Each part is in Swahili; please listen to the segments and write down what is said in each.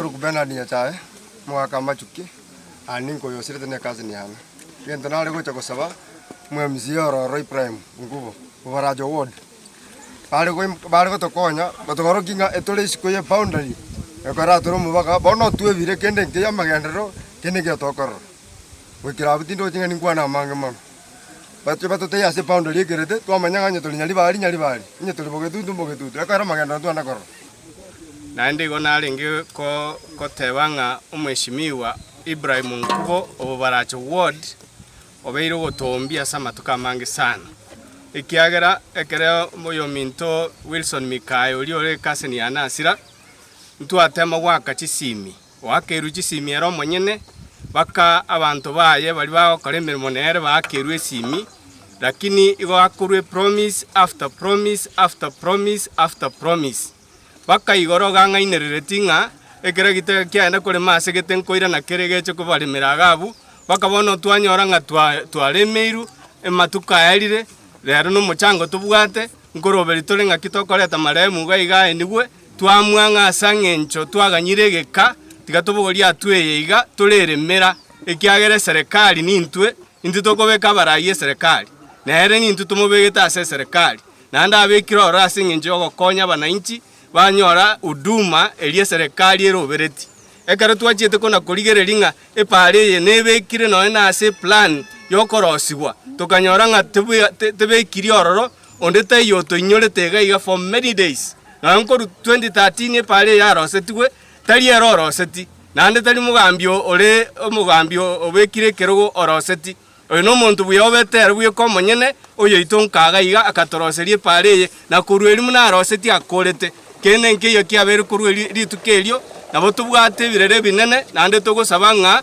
nguru kubena ni chae mwaka machuki aningo yosire ne kazi ni hana yenda nale gocha kusaba mwemzioro Roy Prime ngubo ubarajo ward bale go tokonya batogoro kinga etole sikoye boundary ekara toro mubaka bono tuevire kende ngeya magendero kene ge tokoro wikira butindo chinga ningwana mange mama bato te ase boundary gerete to amanyanga toli nyali bali nye toli bogetu ekara magendero to anakoro nandi gona lingi ko tebanga umweshimiwa Ibrahim Nkubo obaracho ward obeiro gotombia sama tukamange sana ikiagera ekere moyo minto Wilson Mikayo liore kaseni anasira ntu atema waka chisimi wakeru chisimi ero monyene baka abantu baye bali bakora emirimo nere bakeru esimi lakini igo akurwe promise after promise after promise after promise baka igoro gangainerere tinga ekere gite kiana kore mase gete nkoira na kerege cyo kubarimira gabu baka bono twanyora nga twalemeiru ematuka yarire rero no muchango tubwate ngoroberi tole nga kitokoreta maremu gaiga enigwe twamwanga asangencho twaganyire geka tigatubugoria atweye iga tureremera ekiagere serikali nintwe intitokobeka baraye serikali nere nintu tumubegeta ase serikali nanda abekiro rasingencho gokonya bananchi banyora uduma elie serikali erobereti ekare twachete kona kurigerelinga epare ye nebekire no na ase plan yokorosibwa tukanyora nga tebekiri ororo ondete yoto inyorete gaiga for many days na nkoru 2013 epare ya rosetwe tari eroroseti nande tari mugambio ore omugambio obekire kerogo oroseti oyo no muntu buyobete buye komonyene oyo itonkaga iga akatoroserie epare ye na kurweri muna roseti akorete kene nkeyo kiabere kurweri ritukelio nabo tubwate birere binene nande togosaba nga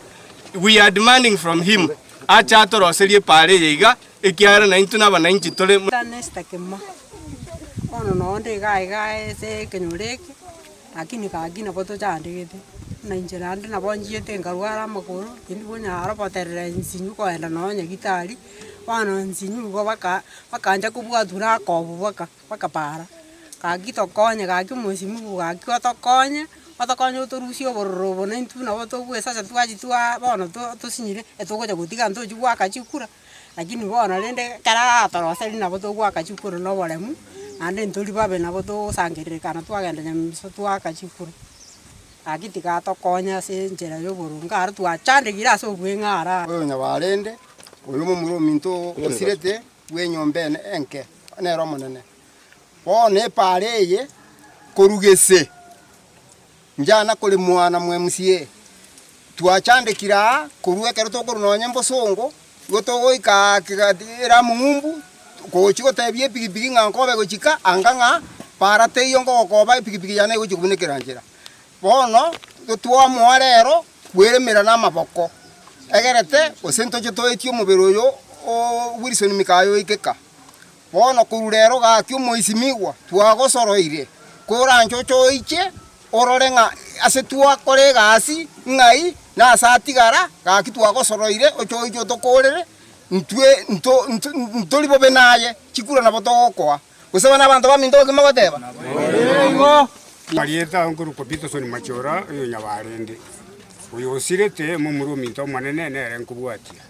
we are demanding from him acha toroserie pare yiga ikiara na intuna bananchi tole nesta kema ono no onde gai se kenyureke lakini kagina boto chandegete na injerande na bonjiete ngarwara makuru indi bonya arapoterere nsinyu ko enda no nyagitari wano nsinyu go bakanja kubwatura kobu baka para kagito konye kagimusimu kagito konye batakonyo torusio bororo na intuna boto gwesa twaji twa bono tusinyire etogoja gutiga ntoju gwaka chikura lakini bono rende kara toroseli na boto gwaka chikura no boremu ande ntori babe na boto sangerere kana twagenda nyamiso twaka chikura agitika tokonya se njera yo borunga ara twachande gira so gwengara oyo nyabarende oyo mumuro minto osirete wenyombe enke ne romonene bone pareye korugese njana kole mwana mwemusie twachandikira kuruekero tokorunonya mbosongo gotogoika kigatira mumbu kochiko tebie pigipigi ngankobe gochika anganga para teyongo gokoba pigipigi yana gochikubunekera njira bono twa mwarero kweremera na maboko egerete osento jotoetio mubero yo o Wilson Mikayo ikeka bono kururero gakyo moisimigwa twagosoroire korancho choiche ororenga ase twakore gasi ngai na satigara gaki twagosoroire ochoicho tokorere ntwe ntolibo benaye chikura na botokwa kusaba na bantu bamindoke magoteba ngo Marieta nguru kopito soni machora yo nyabarende uyo sirete mumuru minto manene nere nkubwatia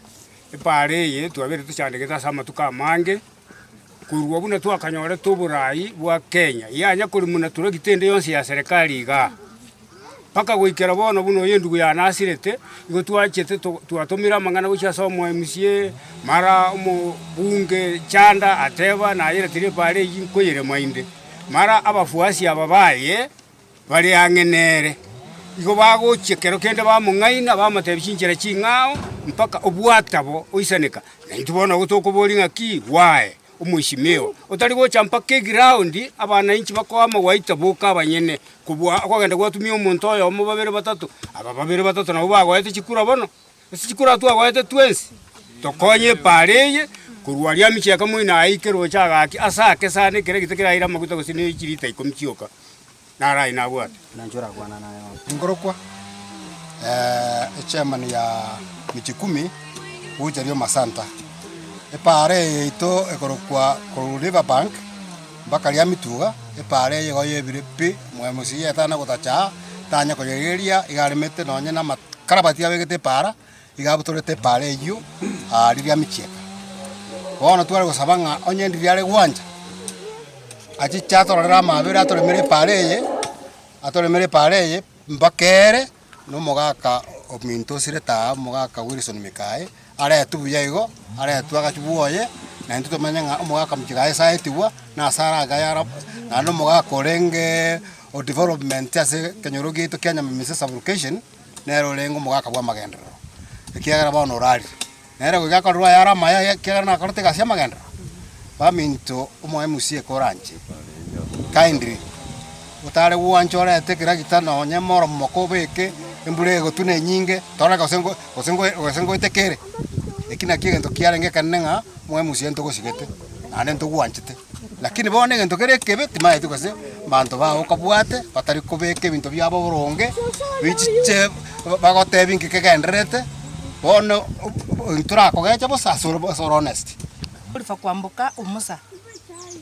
epare ye twabere tuchandegeta sama tukamange kurwa buna twakanyore tuburai bwa Kenya yanya kuri muna turagitende yonse ya serikali iga paka gwikera bono buno yendugu ya nasirete igo twachete twatomira mangana bucha somo MCA mara mu bunge chanda ateba na yere tire pare yinkoyere mainde mara abafuasi ababaye bali angenere igo bagochekero kende bamungaina bamatebichinjira chingao mpaka obwatabo oisaneka na itubona gotokobolinga ki wae umwishimeo otali gocha mpaka ground abana inchi bakwama waita boka abanyene kubwa kwagenda gwatumia umuntu oyo omo babere batatu aba babere batatu nabo bagwaete chikura bono chikura tu agwaete twensi tokonye pareye kurwalia micheka mwina aikero chagaki asake sane kire gitekira ira maguta gusini ikirita ikomchioka nara inabwata nanjora kwana nayo ngorokwa chairman ya michikumi ujario masanta epare ito ekorokwa ko River Bank bakaria mituga epare yego yebire pi mwemusi yetana gotacha tanya koyegeria igarimete nonye na makarabati abegete para igabutorete para eyo riria michieka bono tware gosabanga onye ndiriare gwanja achi chatorera mabere atoremere para eye mbakere no mogaka ominto sireta mogaka Wilson Mikae are tubuya igo are twagachubuoye na ntuto manyanga omogaka mchigae saetiwa na sara gayara na no mogaka orenge o development ase kenyoro gitu Kenya Mises Fabrication nero lengo mogaka bwa magendero ikiagara bono rari nero gaka rwa yara maya kiagara na korte gasia magendero ba minto omo MC koranche kindly utare wanchora etekera gitana onye moro mokobeke embure gotune nyinge tora gosengo itekere ekina kigento kiarenge kanenga mwe musiento gosigete ane nto gwanchite lakini bone gento kere kebe timaye tukase manto ba okabwate batari kobeke binto byabo boronge bichiche bagotebi nkikegenderete bono nturako gecha bosasoro honest Ulifa kwambuka umusa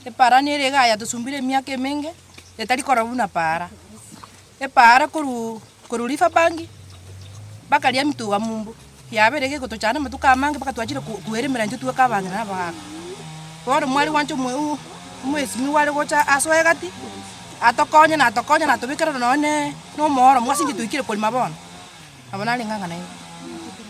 epara nirega ya tusumbire miaka mingi etari korabuna para epara korulifa bangi bakalia mtu wa mumbu yaberege gotochana matuka amange bakatwachire kueremera ntu tuka abana nabaka boro mwari wancho mwesi miwale gocha asoegati atokonya na tobikera none no moro mwasingi tuikire kolima bono abana linganga nayo